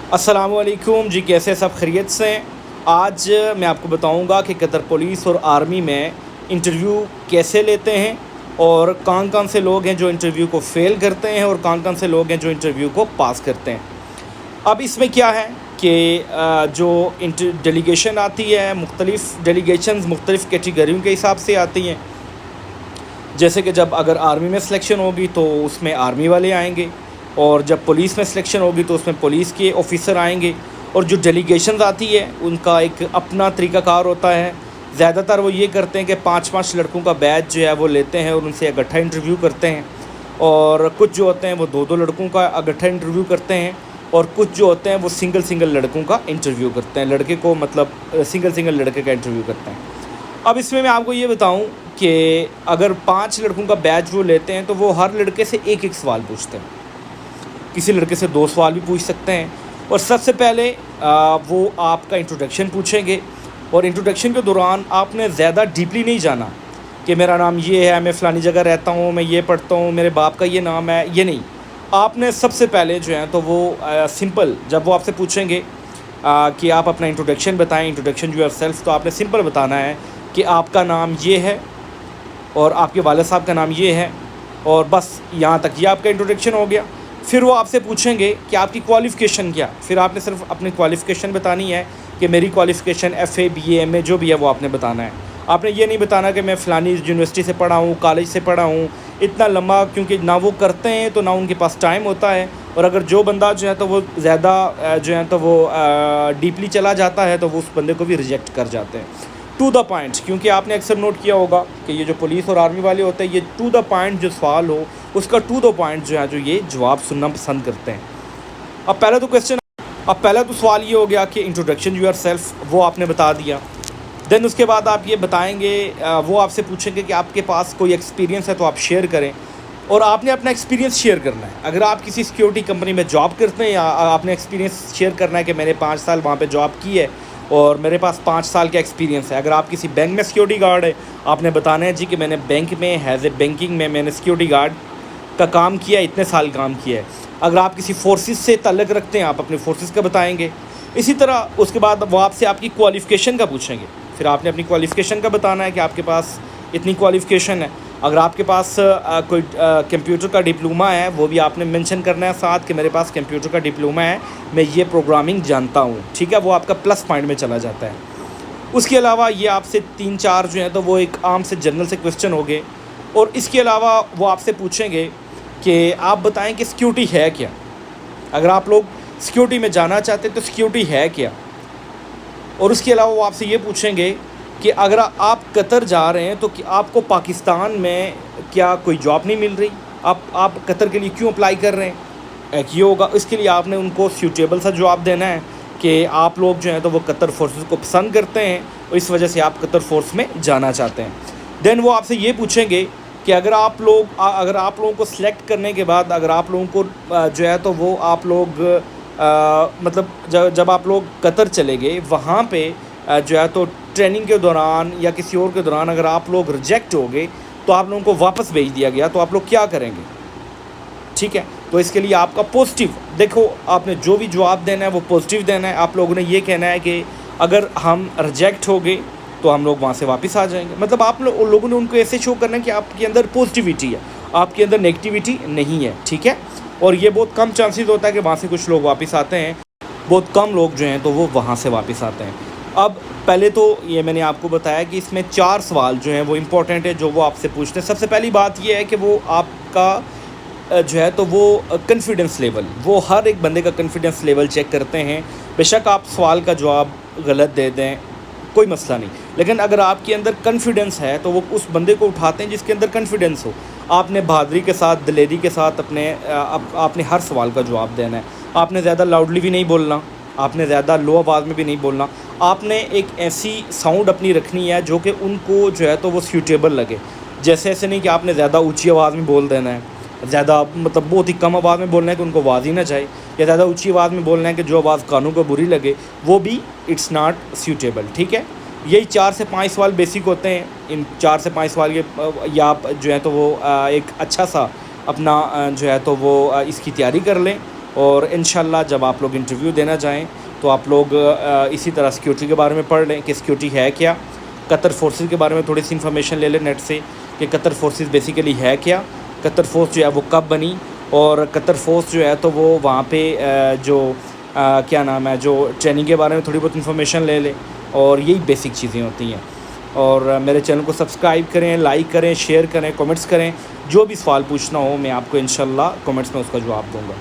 अस्सलाम वालेकुम जी, कैसे सब खैरियत से हैं। आज मैं आपको बताऊंगा कि कतर पुलिस और आर्मी में इंटरव्यू कैसे लेते हैं और कौन कौन से लोग हैं जो इंटरव्यू को फ़ेल करते हैं और कौन कौन से लोग हैं जो इंटरव्यू को पास करते हैं। अब इसमें क्या है कि जो डेलीगेशन आती है, मुख्तलिफ़ डेलीगेशंस मुख्तलिफ़ कैटेगरियों के हिसाब से आती हैं। जैसे कि जब अगर आर्मी में सिलेक्शन होगी तो उसमें आर्मी वाले आएंगे, और जब पुलिस में सिलेक्शन होगी तो उसमें पुलिस के ऑफिसर आएंगे। और जो डेलीगेशंस आती है उनका एक अपना तरीक़ाकार होता है। ज़्यादातर वो ये करते हैं कि 5-5 लड़कों का बैच जो है वो लेते हैं और उनसे इकट्ठा इंटरव्यू करते हैं। और कुछ जो होते हैं वो 2-2 लड़कों का इकट्ठा इंटरव्यू करते हैं, और कुछ जो होते हैं वो सिंगल लड़कों का इंटरव्यू करते हैं। लड़के को मतलब सिंगल लड़के का इंटरव्यू करते हैं। अब इसमें मैं आपको ये बताऊं कि अगर 5 लड़कों का बैच वो लेते हैं तो वो हर लड़के से एक सवाल पूछते हैं। किसी लड़के से 2 सवाल भी पूछ सकते हैं। और सबसे पहले वो आपका इंट्रोडक्शन पूछेंगे, और इंट्रोडक्शन के दौरान आपने ज़्यादा डीपली नहीं जाना कि मेरा नाम ये है, मैं फ़लानी जगह रहता हूँ, मैं ये पढ़ता हूँ, मेरे बाप का ये नाम है, ये नहीं। आपने सबसे पहले जो है तो वो सिंपल, जब वो आपसे पूछेंगे कि आप अपना इंट्रोडक्शन बताएं, इंट्रोडक्शन योर सेल्फ, तो आपने सिंपल बताना है कि आपका नाम ये है और आपके वालिद साहब का नाम ये है, और बस यहाँ तक ये आपका इंट्रोडक्शन हो गया। फिर वो आपसे पूछेंगे कि आपकी क्वालिफ़िकेशन क्या। फिर आपने सिर्फ अपनी क्वालिफ़िकेशन बतानी है कि मेरी क्वालिफ़िकेशन FA BA MA जो भी है वो आपने बताना है। आपने ये नहीं बताना कि मैं फ़लानी यूनिवर्सिटी से पढ़ा हूँ, कॉलेज से पढ़ा हूँ, इतना लंबा, क्योंकि ना वो करते हैं तो ना उनके पास टाइम होता है। और अगर जो बंदा जो है तो वो ज़्यादा जो है तो वो डीपली चला जाता है तो वो उस बंदे को भी रिजेक्ट कर जाते हैं। टू द पॉइंट, क्योंकि आपने अक्सर नोट किया होगा कि ये जो पुलिस और आर्मी वाले होते हैं, ये टू द पॉइंट जो सवाल हो उसका टू द पॉइंट जो है जो ये जवाब सुनना पसंद करते हैं। अब पहला तो सवाल ये हो गया कि इंट्रोडक्शन योर सेल्फ, वो आपने बता दिया। देन उसके बाद आप ये बताएंगे, वो आपसे पूछेंगे कि आपके पास कोई एक्सपीरियंस है तो आप शेयर करें, और आपने अपना एक्सपीरियंस शेयर करना है। अगर आप किसी सिक्योरिटी कंपनी में जॉब करते हैं, या आपने एक्सपीरियंस शेयर करना है कि मैंने 5 साल वहाँ पे जॉब की है और मेरे पास 5 साल का एक्सपीरियंस है। अगर आप किसी बैंक में सिक्योरिटी गार्ड है, आपने बताना है जी कि मैंने बैंक में एज ए बैंकिंग में मैंने सिक्योरिटी गार्ड का काम किया, इतने साल काम किया है। अगर आप किसी फोर्सेस से ताल्लुक़ रखते हैं, आप अपने फोर्सेस का बताएंगे। इसी तरह उसके बाद वो आपसे आपकी क्वालिफ़िकेशन का पूछेंगे, फिर आपने अपनी क्वालिफ़िकेशन का बताना है कि आपके पास इतनी क्वालिफ़िकेशन है। अगर आपके पास कोई कंप्यूटर का डिप्लोमा है, वो भी आपने मेंशन करना है साथ कि मेरे पास कंप्यूटर का डिप्लोमा है, मैं ये प्रोग्रामिंग जानता हूँ, ठीक है, वो आपका प्लस पॉइंट में चला जाता है। उसके अलावा ये आपसे 3-4 जो हैं तो वो एक आम से जनरल से क्वेश्चन हो गए। और इसके अलावा वो आपसे पूछेंगे कि आप बताएं कि सिक्योरिटी है क्या। अगर आप लोग सिक्योरिटी में जाना चाहते हैं तो सिक्योरिटी है क्या। और उसके अलावा वो आपसे ये पूछेंगे कि अगर आप कतर जा रहे हैं तो कि आपको पाकिस्तान में क्या कोई जॉब नहीं मिल रही, आप कतर के लिए क्यों अप्लाई कर रहे हैं, एक ये होगा। इसके लिए आपने उनको सूटेबल सा जवाब देना है कि आप लोग जो हैं तो वो कतर फोर्सेस को पसंद करते हैं और इस वजह से आप कतर फोर्स में जाना चाहते हैं। देन वो आपसे ये पूछेंगे कि अगर आप लोगों को सिलेक्ट करने के बाद अगर आप लोगों को जो है तो वो आप लोग मतलब जब आप लोग कतर चले गए, वहाँ पे जो है तो ट्रेनिंग के दौरान या किसी और के दौरान अगर आप लोग रिजेक्ट हो गए तो आप लोगों को वापस भेज दिया गया, तो आप लोग क्या करेंगे, ठीक है। तो इसके लिए आपका पॉजिटिव, देखो आपने जो भी जवाब देना है वो पॉजिटिव देना है। आप लोगों ने ये कहना है कि अगर हम रिजेक्ट हो गए तो हम लोग वहाँ से वापस आ जाएंगे। मतलब आप लोगों ने उनको ऐसे शो करना है कि आपके अंदर पॉजिटिविटी है, आपके अंदर नेगेटिविटी नहीं है, ठीक है। और ये बहुत कम चांसेस होता है कि वहाँ से कुछ लोग वापस आते हैं, बहुत कम लोग जो हैं तो वो वहाँ से वापस आते हैं। अब पहले तो ये मैंने आपको बताया कि इसमें 4 सवाल जो हैं वो इम्पोर्टेंट है जो वो आपसे पूछते हैं। सबसे पहली बात ये है कि वो आपका जो है तो वो कॉन्फिडेंस लेवल, वो हर एक बंदे का कॉन्फिडेंस लेवल चेक करते हैं। बेशक आप सवाल का जवाब गलत दे दें, कोई मसला नहीं, लेकिन अगर आपके अंदर कॉन्फिडेंस है तो वो उस बंदे को उठाते हैं जिसके अंदर कॉन्फिडेंस हो। आपने बहादुरी के साथ, दिलेरी के साथ आपने हर सवाल का जवाब देना है। आपने ज़्यादा लाउडली भी नहीं बोलना, आपने ज़्यादा लो आवाज़ में भी नहीं बोलना। आपने एक ऐसी साउंड अपनी रखनी है जो कि उनको जो है तो वो सूटेबल लगे। जैसे ऐसे नहीं कि आपने ज़्यादा ऊंची आवाज़ में बोल देना है, ज़्यादा मतलब बहुत ही कम आवाज़ में बोलना है कि उनको आवाज़ ही ना जाए, या ज़्यादा ऊंची आवाज़ में बोलना है कि जो आवाज़ कानों को बुरी लगे, वो भी इट्स नॉट सूटेबल, ठीक है। यही 4 से 5 सवाल बेसिक होते हैं। इन 4 से 5 सवाल या आप जो है तो वो एक अच्छा सा अपना जो है तो वो इसकी तैयारी कर लें। اور انشاءاللہ جب آپ لوگ انٹرویو دینا جائیں تو آپ لوگ اسی طرح سیکیورٹی کے بارے میں پڑھ لیں کہ سیکیورٹی ہے کیا، قطر فورسز کے بارے میں تھوڑی سی انفارمیشن لے لیں نیٹ سے کہ قطر فورسز بیسیکلی ہے کیا، قطر فورس جو ہے وہ کب بنی، اور قطر فورس جو ہے تو وہ وہاں پہ جو کیا نام ہے جو ٹریننگ کے بارے میں تھوڑی بہت انفارمیشن لے لیں، اور یہی بیسک چیزیں ہوتی ہیں۔ اور میرے چینل کو سبسکرائب کریں، لائک کریں، شیئر کریں، کمنٹس کریں، جو بھی سوال پوچھنا ہو میں آپ کو انشاءاللہ کمنٹس میں اس کا جواب دوں گا۔